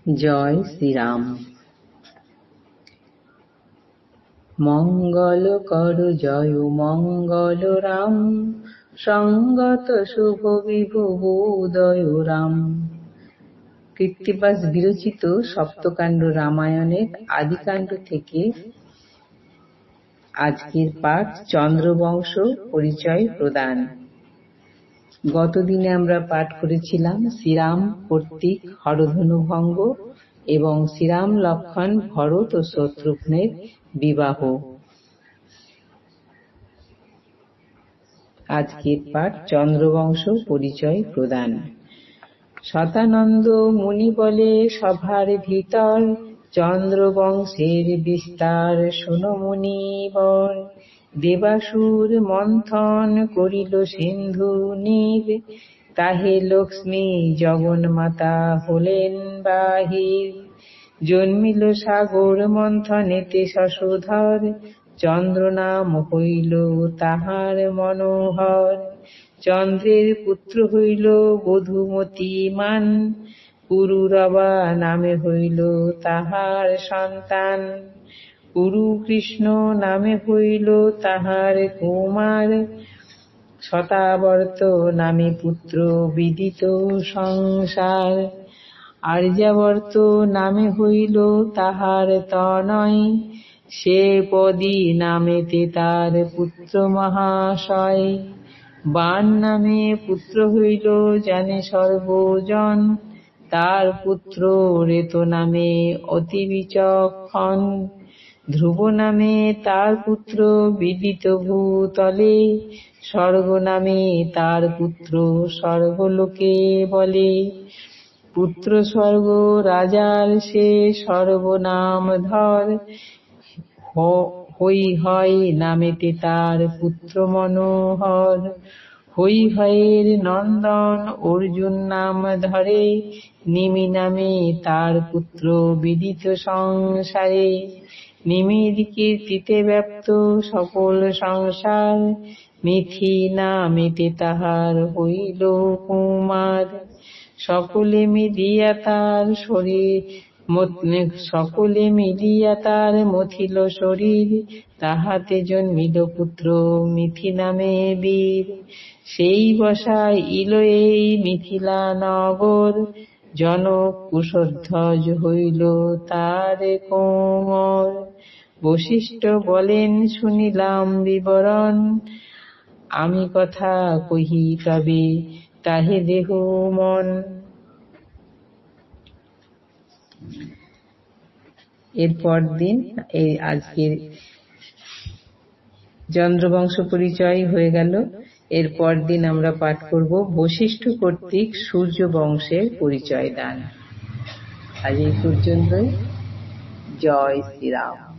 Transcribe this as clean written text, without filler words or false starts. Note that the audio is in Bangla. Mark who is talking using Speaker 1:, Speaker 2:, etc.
Speaker 1: জয় শ্রীরাম। মঙ্গল কর জয় মঙ্গল রাম, সঙ্গত শুভ বিভব উদয় রাম। কৃত্তিবাস বিরচিত সপ্তকাণ্ড রামায়ণের আদিকাণ্ড থেকে আজকের পাঠ চন্দ্রবংশ পরিচয় প্রদান। গতদিনে আমরা পাঠ করেছিলাম শ্রীরাম কর্তৃক হরধনু ভঙ্গ এবং শ্রীরাম লক্ষ্মণ ভরত ও শত্রুঘ্নের বিবাহ। আজকের পাঠ চন্দ্রবংশ পরিচয় প্রদান। শতানন্দ মুনি বলে সভার ভিতর, চন্দ্রবংশের বিস্তার শোনো মুনিবর। দেবাসুর মন্থন করিল সিন্ধু নীর, তাহে লক্ষ্মী জগন্মাতা হলেন বাহির। জন্মিল সাগর মন্থনেতে শশধর, চন্দ্র নাম হইল তাহার মনোহর। চন্দ্রের পুত্র হইল বধূমতিমান, পুরুরবা নামে হইল তাহার সন্তান। পুরু কৃষ্ণ নামে হইল তাহার কুমার, শতাবর্ত নামে পুত্র বিদিত সংসার। আর্যাবর্ত নামে হইল তাহার তনয়, সে পদি নামেতে তার পুত্র মহাশয়। বাণ নামে পুত্র হইল জানে সর্বজন, তার পুত্র রেত নামে অতি বিচক্ষণ। ধ্রুব নামে তার পুত্র বিদিত ভূতলে, স্বর্গ নামে তার পুত্র স্বর্গলোকে বলে। পুত্র স্বর্গ রাজার সে সর্বনাম ধর, হৈহয় নামেতে তার পুত্র মনোহর। হৈহয়ের নন্দন অর্জুন নাম ধরে, নিমি নামে তার পুত্র বিদিত সংসারে। নিমির কীর্তিতে ব্যাপ্ত সকল সংসার, মিথি নামেতে তাহার হইল কুমার। সকলে মিলিয়া তার মথিল শরীর, তাহাতে জন্মিল পুত্র মিথি নামে বীর। সেই বসাইল এই মিথিলা নগর, জনক কুশধ্বজ হইল তার কোমর। বশিষ্ঠ বলেন শুনিলাম বিবরণ, আমি কথা কহি তবে তাহে দেহ মন। এরপর দিন এই আজকের চন্দ্রবংশ পরিচয় হয়ে গেল। এরপর দিন আমরা পাঠ করব বশিষ্ঠ কর্তৃক সূর্য বংশের পরিচয় দান। আজ এই পর্যন্তই। জয় শ্রীরাম।